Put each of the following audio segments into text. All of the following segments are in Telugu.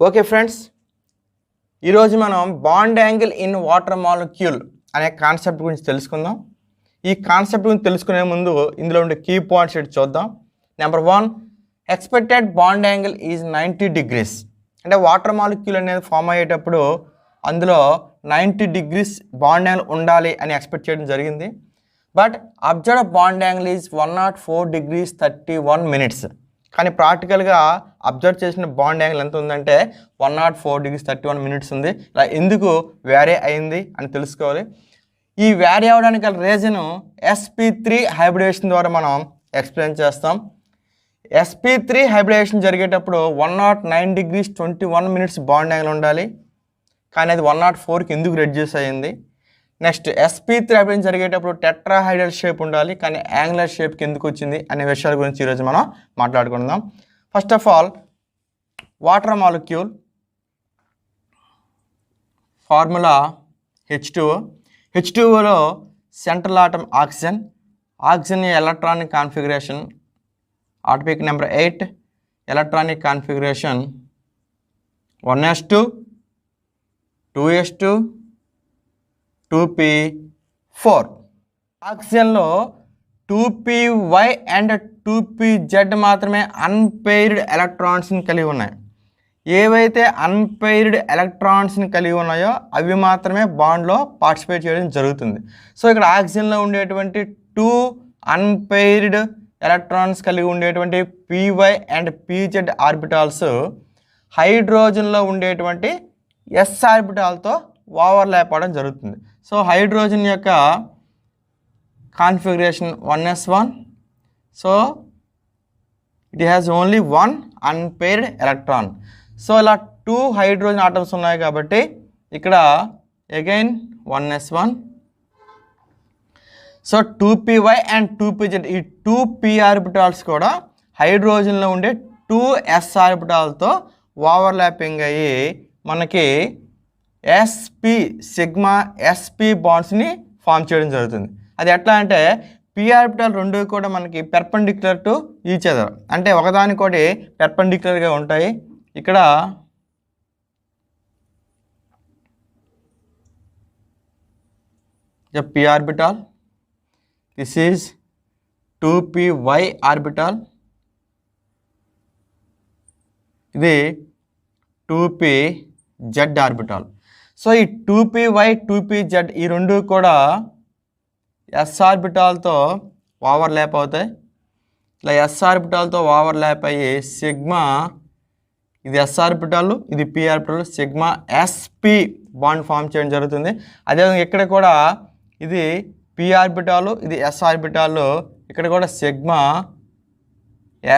ఓకే ఫ్రెండ్స్, ఈరోజు మనం bond angle in water molecule అనే కాన్సెప్ట్ గురించి తెలుసుకుందాం. ఈ కాన్సెప్ట్ గురించి తెలుసుకునే ముందు ఇందులో ఉండే కీ పాయింట్స్ ఏంటి చూద్దాం. Number 1, expected bond angle is 90 degrees. అంటే వాటర్ మాలిక్యూల్ అనేది ఫామ్ అయ్యేటప్పుడు అందులో 90 degrees బాండ్ యాంగిల్ ఉండాలి అని ఎక్స్పెక్ట్ చేయడం జరిగింది. But observe bond angle is 104 degrees 31 minutes. కానీ ప్రాక్టికల్గా అబ్జర్వ్ చేసిన బాండ్ యాంగిల్ ఎంత ఉందంటే 104 degrees 31 minutes ఉంది. ఇలా ఎందుకు వేరే అయింది అని తెలుసుకోవాలి. ఈ వేరే అవ్వడానికి గల రీజను sp3 హైబ్రిడేషన్ ద్వారా మనం ఎక్స్ప్లెయిన్ చేస్తాం. sp3 హైబ్రిడేషన్ జరిగేటప్పుడు 109 degrees 21 minutes బాండ్ యాంగిల్ ఉండాలి, కానీ అది 104కి ఎందుకు రెడ్యూస్ అయ్యింది. నెక్స్ట్ sp3 హైబ్రిడేషన్ జరిగేటప్పుడు టెట్రాహైడ్రల్ షేప్ ఉండాలి, కానీ యాంగులర్ షేప్కి ఎందుకు వచ్చింది అనే విషయాల గురించి ఈరోజు మనం మాట్లాడుకుందాం. First of all, water molecule formula H2O. Central atom oxygen electronic configuration atomic number 8, electronic configuration 1s2 2s2 2p4. ఆక్సిజన్లో 2py and 2pz మాత్రమే అన్పెయిర్డ్ ఎలక్ట్రాన్స్ని కలిగి ఉన్నాయి. ఏవైతే అన్పెయిర్డ్ ఎలక్ట్రాన్స్ని కలిగి ఉన్నాయో అవి మాత్రమే బాండ్లో పార్టిసిపేట్ చేయడం జరుగుతుంది. సో ఇక్కడ ఆక్సిజన్లో ఉండేటువంటి 2 అన్పెయిర్డ్ ఎలక్ట్రాన్స్ కలిగి ఉండేటువంటి py అండ్ pz ఆర్బిటాల్స్ హైడ్రోజన్లో ఉండేటువంటి s ఆర్బిటాల్తో ఓవర్లాప్ అవ్వడం జరుగుతుంది. సో హైడ్రోజన్ యొక్క configuration 1s1. So it has only 1 unpaired electron. So ఇలా 2 హైడ్రోజన్ ఆటమ్స్ ఉన్నాయి కాబట్టి ఇక్కడ again 1s1. So 2py and 2pz, ఈ 2p ఆర్బిటాల్స్ కూడా హైడ్రోజన్లో ఉండే 2s ఆర్బిటాల్తో ఓవర్లాపింగ్ అయ్యి మనకి సిగ్మా sp బాండ్స్ని ఫామ్ చేయడం జరుగుతుంది. అది ఎట్లా అంటే p ఆర్బిటాల్ రెండు కూడా మనకి పెర్పెండిక్యులర్ టు ఈచ్ అదర్, అంటే ఒకదానికోటి పెర్పెండిక్యులర్గా ఉంటాయి. ఇక్కడ p orbital, this is 2py orbital, ఇది 2pz ఆర్బిటాల్. సో ఈ 2py 2pz ఈ రెండు కూడా s ఆర్బిటాల్తో ఓవర్లాప్ అవుతాయి. ఇలా s ఆర్బిటాల్తో ఓవర్లాప్ అయ్యి సిగ్మా, ఇది s ఆర్బిటాల్, ఇది p orbital, sigma sp bond form చేయడం జరుగుతుంది. అదేవిధంగా ఇక్కడ కూడా ఇది p ఆర్బిటాల్, ఇది s ఆర్బిటాల్, ఇక్కడ కూడా సిగ్మా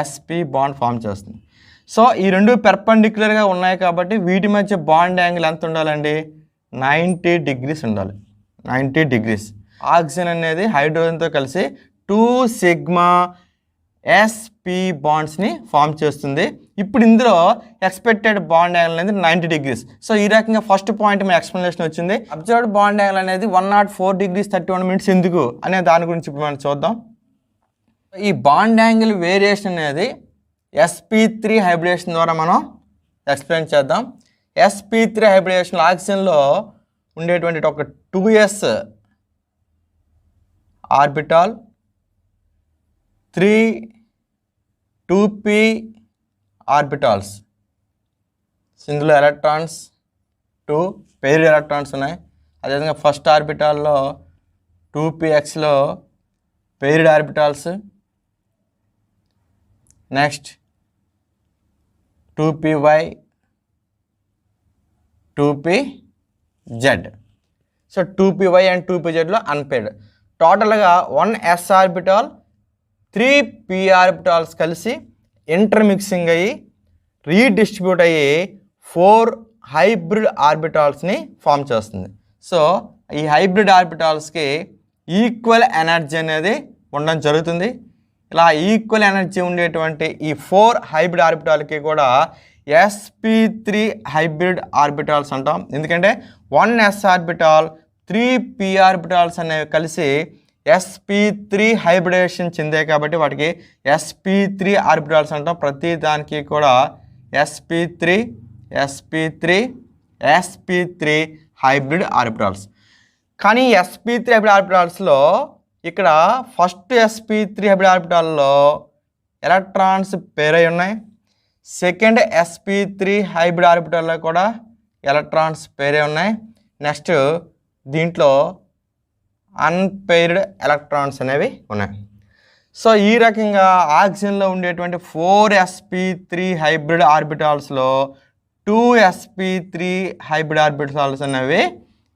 sp బాండ్ ఫామ్ చేస్తుంది. సో ఈ రెండు పెర్పెండిక్యులర్గా ఉన్నాయి కాబట్టి వీటి మధ్య బాండ్ యాంగిల్ ఎంత ఉండాలండి? 90 degrees ఉండాలి. 90 degrees. ఆక్సిజన్ అనేది హైడ్రోజన్తో కలిసి 2 సిగ్మా sp బాండ్స్ని ఫామ్ చేస్తుంది. ఇప్పుడు ఇందులో ఎక్స్పెక్టెడ్ బాండ్ యాంగిల్ అనేది 90 degrees. సో ఈ రకంగా ఫస్ట్ పాయింట్ మన ఎక్స్ప్లెనేషన్ వచ్చింది. అబ్జర్వ్డ్ బాండ్ యాంగిల్ అనేది 104 degrees 31 minutes ఎందుకు అనే దాని గురించి ఇప్పుడు మనం చూద్దాం. ఈ బాండ్ యాంగిల్ వేరియేషన్ అనేది sp3 హైబ్రిడేషన్ ద్వారా మనం ఎక్స్ప్లెయిన్ చేద్దాం. sp3 హైబ్రిడేషన్ ఆక్సిజన్లో ఉండేటువంటి ఒక 2s ఆర్బిటాల్, 2p ఆర్బిటాల్స్, ఇందులో ఎలక్ట్రాన్స్ 2 పెయిర్డ్ ఎలక్ట్రాన్స్ ఉన్నాయి. అదేవిధంగా ఫస్ట్ ఆర్బిటాల్లో 2pxలో paired orbitals, next 2py 2pz. So 2py and 2pzలో అన్పెయిర్డ్. టోటల్గా 1s ఆర్బిటాల్ 3p ఆర్బిటాల్స్ కలిసి ఇంటర్మిక్సింగ్ అయ్యి రీడిస్ట్రిబ్యూట్ అయ్యి 4 హైబ్రిడ్ ఆర్బిటాల్స్ని ఫామ్ చేస్తుంది. సో ఈ హైబ్రిడ్ ఆర్బిటాల్స్కి ఈక్వల్ ఎనర్జీ అనేది ఉండడం జరుగుతుంది. ఇలా ఈక్వల్ ఎనర్జీ ఉండేటువంటి ఈ 4 హైబ్రిడ్ ఆర్బిటాల్కి కూడా sp3 హైబ్రిడ్ ఆర్బిటాల్స్ అంటాం. ఎందుకంటే 1s ఆర్బిటాల్ 3p ఆర్బిటాల్స్ అనేవి కలిసి sp3 హైబ్రిడేషన్ చెందాయి కాబట్టి వాటికి sp3 ఆర్బిటాల్స్ అంటాం. ప్రతి దానికి కూడా sp3 sp3 హైబ్రిడ్ ఆర్బిటాల్స్. కానీ sp3 హైబ్రిడ్ ఆర్బిటాల్స్లో ఇక్కడ ఫస్ట్ sp3 హైబ్రిడ్ ఆర్బిటాల్లో ఎలక్ట్రాన్స్ పేర్ అయి ఉన్నాయి. సెకండ్ sp3 హైబ్రిడ్ ఆర్బిటాల్లో కూడా ఎలక్ట్రాన్స్ పేరే ఉన్నాయి. నెక్స్ట్ దీంట్లో అన్పెయిర్డ్ ఎలక్ట్రాన్స్ అనేవి ఉన్నాయి. సో ఈ రకంగా ఆక్సిజన్లో ఉండేటువంటి 4 sp3 hybrid ఆర్బిటాల్స్లో 2 sp3 hybrid orbitals అనేవి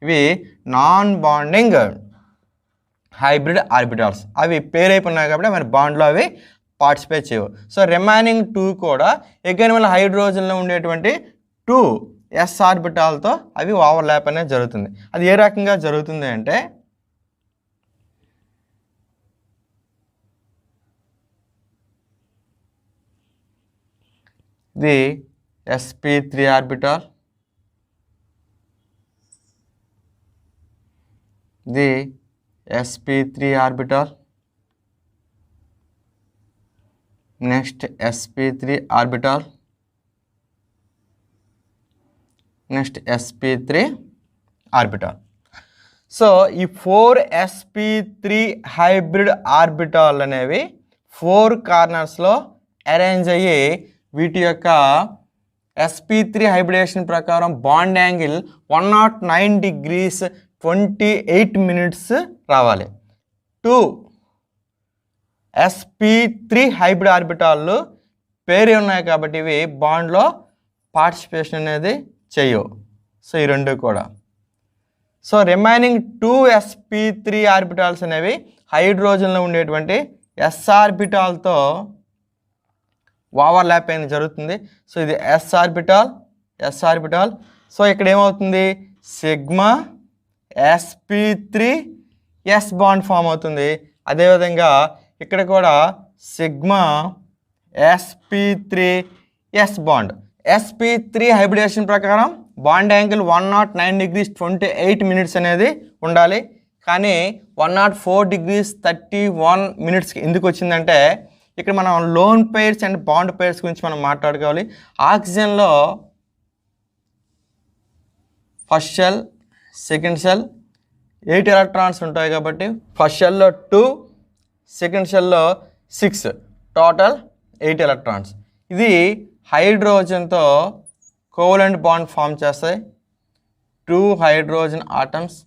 ఇవి నాన్ బాండింగ్ హైబ్రిడ్ ఆర్బిటాల్స్. అవి పేర్ అయిపోయినాయి కాబట్టి మరి బాండ్లో అవి పార్టిసిపేట్ చేయవు. సో రిమైనింగ్ 2 కూడా అగైన్ మళ్ళీ హైడ్రోజన్లో ఉండేటువంటి 2 s ఆర్బిటాల్తో అవి ఓవర్లాప్ అనేది జరుగుతుంది. అది ఏ రకంగా జరుగుతుంది అంటే ఇది sp3 ఆర్బిటాల్, ఇది sp3 orbital, next sp3 orbital, next sp3 orbital. So ఈ 4 sp3 హైబ్రిడ్ ఆర్బిటాల్ అనేవి 4 కార్నర్స్లో అరేంజ్ అయ్యి వీటి యొక్క sp3 హైబ్రిడేషన్ ప్రకారం బాండ్ యాంగిల్ 109 degrees 28 minutes రావాలి. 2 sp3 హైబ్రిడ్ ఆర్బిటాళ్ళు పేరు ఉన్నాయి కాబట్టి ఇవి బాండ్లో పార్టిసిపేషన్ అనేది చేయవు. సో ఈ రెండు కూడా. సో రిమైనింగ్ 2 sp3 ఆర్బిటాల్స్ అనేవి హైడ్రోజన్లో ఉండేటువంటి s ఆర్బిటాల్తో ఓవర్లాప్ అనేది జరుగుతుంది. సో ఇది s ఆర్బిటాల్. సో ఇక్కడ ఏమవుతుంది, sigma sp3 s bond form అవుతుంది. అదేవిధంగా ఇక్కడ కూడా sigma sp3 s bond. sp3 hybridisation ప్రకారం బాండ్ యాంగిల్ 109 degrees 28 minutes అనేది ఉండాలి. కానీ 104 degrees 31 minutes ఎందుకు వచ్చిందంటే ఇక్కడ మనం lone pairs and bond pairs గురించి మనం మాట్లాడుకోవాలి. ఆక్సిజన్లో first shell, second shell 8 electrons ఉంటాయి కాబట్టి ఫస్ట్ షెల్లో 2, సెకండ్ షెల్లో 6, టోటల్ 8 ఎలక్ట్రాన్స్. ఇది హైడ్రోజన్తో కోవలెంట్ బాండ్ ఫామ్ చేస్తాయి, 2 హైడ్రోజన్ ఆటమ్స్.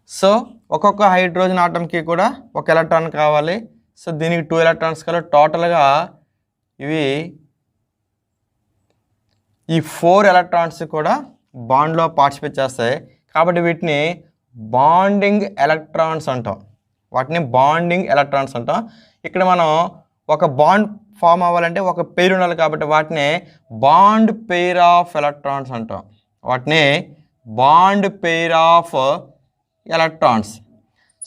సో ఒక్కొక్క హైడ్రోజన్ ఆటమ్కి కూడా 1 ఎలక్ట్రాన్ కావాలి. సో దీనికి 2 ఎలక్ట్రాన్స్ కావాలి. టోటల్గా ఈ 4 ఎలక్ట్రాన్స్ కూడా బాండ్లో పార్టిసిపేట్ చేస్తాయి కాబట్టి వీటిని బాండింగ్ ఎలక్ట్రాన్స్ అంటాం. ఇక్కడ మనం ఒక బాండ్ ఫామ్ అవ్వాలంటే ఒక పెయిర్ ఉండాలి కాబట్టి వాటిని బాండ్ పెయిర్ ఆఫ్ ఎలక్ట్రాన్స్ అంటాం.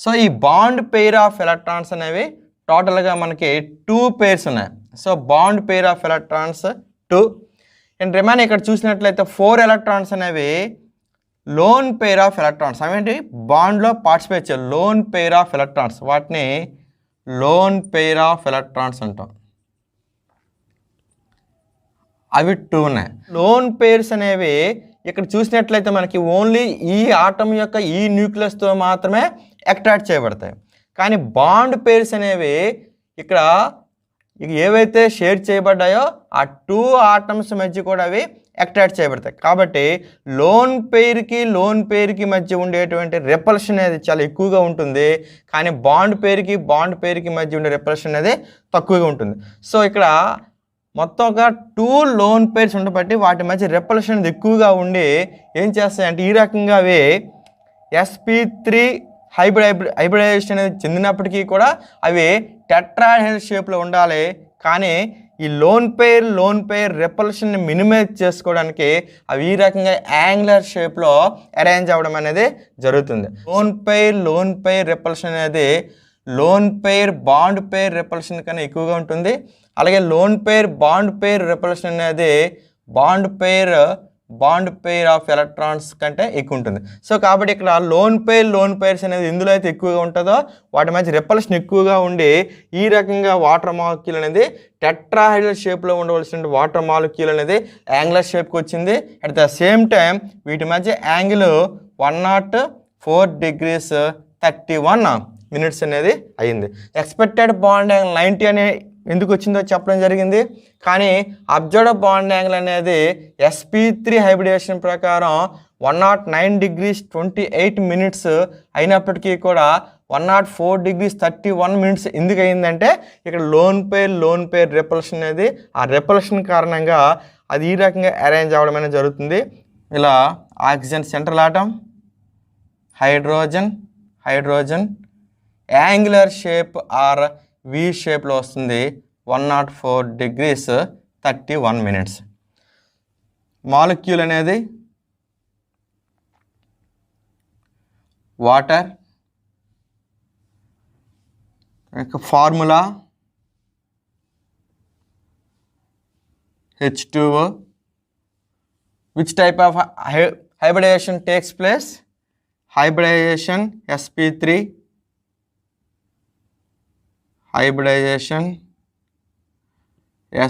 సో ఈ బాండ్ పెయిర్ ఆఫ్ ఎలక్ట్రాన్స్ అనేవి టోటల్గా మనకి 2 pairs ఉన్నాయి. So bond pair of electrons 2 and remain ఇక్కడ చూసినట్లయితే 4 ఎలక్ట్రాన్స్ అనేవి లోన్ పెయిర్ ఆఫ్ ఎలక్ట్రాన్స్. అవేంటి బాండ్లో పార్టిసిపేట్ చేయాలి. లోన్ పెయిర్ ఆఫ్ ఎలక్ట్రాన్స్, వాటిని లోన్ పెయిర్ ఆఫ్ ఎలక్ట్రాన్స్ అంటాం. అవి 2 ఉన్నాయి. లోన్ పెయిర్స్ అనేవి ఇక్కడ చూసినట్లయితే మనకి ఓన్లీ ఈ ఆటం యొక్క ఈ న్యూక్లియస్తో మాత్రమే అట్రాక్ట్ చేయబడతాయి. కానీ బాండ్ పెయిర్స్ అనేవి ఇక్కడ ఏవైతే షేర్ చేయబడ్డాయో ఆ 2 ఆటమ్స్ మధ్య కూడా అవి అట్రాక్ట్ చేయబడతాయి. కాబట్టి లోన్ పెయిర్కి మధ్య ఉండేటువంటి రెపల్షన్ అనేది చాలా ఎక్కువగా ఉంటుంది. కానీ బాండ్ పెయిర్కి మధ్య ఉండే రెపల్షన్ అనేది తక్కువగా ఉంటుంది. సో ఇక్కడ మొత్తం ఒక 2 లోన్ పెయిర్స్ ఉండబట్టి వాటి మధ్య రెపల్షన్ అనేది ఎక్కువగా ఉండి ఏం చేస్తాయంటే ఈ రకంగా అవి sp3 హైబ్రిడైజేషన్ అనేది చెందినప్పటికీ కూడా అవి టెట్రాహెడ్రల్ షేప్లో ఉండాలి. కానీ ఈ లోన్ పెయిర్ రెపల్షన్ని మినిమైజ్ చేసుకోవడానికి అవి ఈ రకంగా యాంగులర్ షేప్లో అరేంజ్ అవ్వడం అనేది జరుగుతుంది. లోన్ పెయిర్ రెపల్షన్ అనేది బాండ్ పెయిర్ రెపల్షన్ కన్నా ఎక్కువగా ఉంటుంది. అలాగే బాండ్ పెయిర్ రెపల్షన్ అనేది bond pair bond pair of electrons కంటే ఎక్కువ ఉంటుంది. సో కాబట్టి ఇక్కడ లోన్ పెయిర్స్ అనేది ఎందులో అయితే ఎక్కువగా ఉంటుందో వాటి మధ్య రిపల్షన్ ఎక్కువగా ఉండి ఈ రకంగా వాటర్ మాలిక్యూల్ అనేది టెట్రాహైడ్రల్ షేప్లో ఉండవలసిన వాటర్ మాలిక్యూల్ అనేది యాంగులర్ షేప్కి వచ్చింది. అట్ ద సేమ్ టైం వీటి మధ్య యాంగిల్ 104 degrees 31 minutes అనేది అయ్యింది. ఎక్స్పెక్టెడ్ బాండ్ యాంగిల్ 90 అనే ఎందుకు వచ్చిందో చెప్పడం జరిగింది. కానీ అబ్జర్వ్డ్ బాండ్ యాంగిల్ అనేది sp3 హైబ్రిడేషన్ ప్రకారం 109 degrees 28 minutes అయినప్పటికీ కూడా 104 degrees 31 minutes ఎందుకు అయిందంటే ఇక్కడ లోన్ పెయిర్ రెపల్షన్ అనేది ఆ రెపల్షన్ కారణంగా అది ఈ రకంగా అరేంజ్ అవ్వడం అనేది జరుగుతుంది. ఇలా oxygen central atom, hydrogen angular shape or V షేప్లో వస్తుంది. 104 degrees 31 minutes. మాలిక్యూల్ అనేది water, formula H2O. Which type of hybridization takes place? Hybridization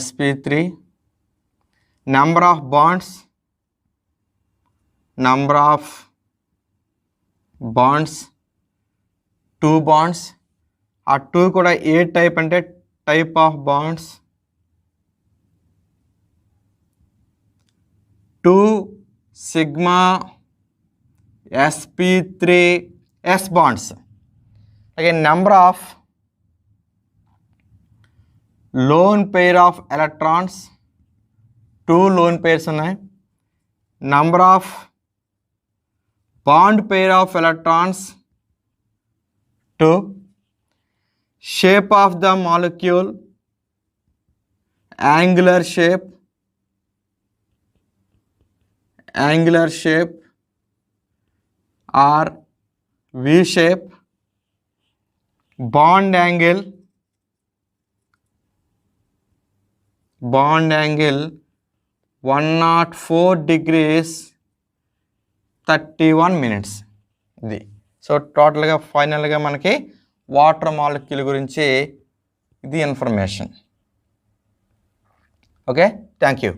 sp3, number of bonds 2 bonds. ఆ 2 కూడా ఏ టైప్ అంటే type of wands 2 sigma sp3s bonds. Again, number of lone pair of electrons 2 lone pairs ఉన్నాయి. Number of bond pair of electrons 2. Shape of the molecule angular shape or V shape. Bond angle 104 degrees 31 minutes. ఇది సో టోటల్గా ఫైనల్గా మనకి వాటర్ మాలిక్యూల్ గురించి ఇది ఇన్ఫర్మేషన్. Okay, thank you.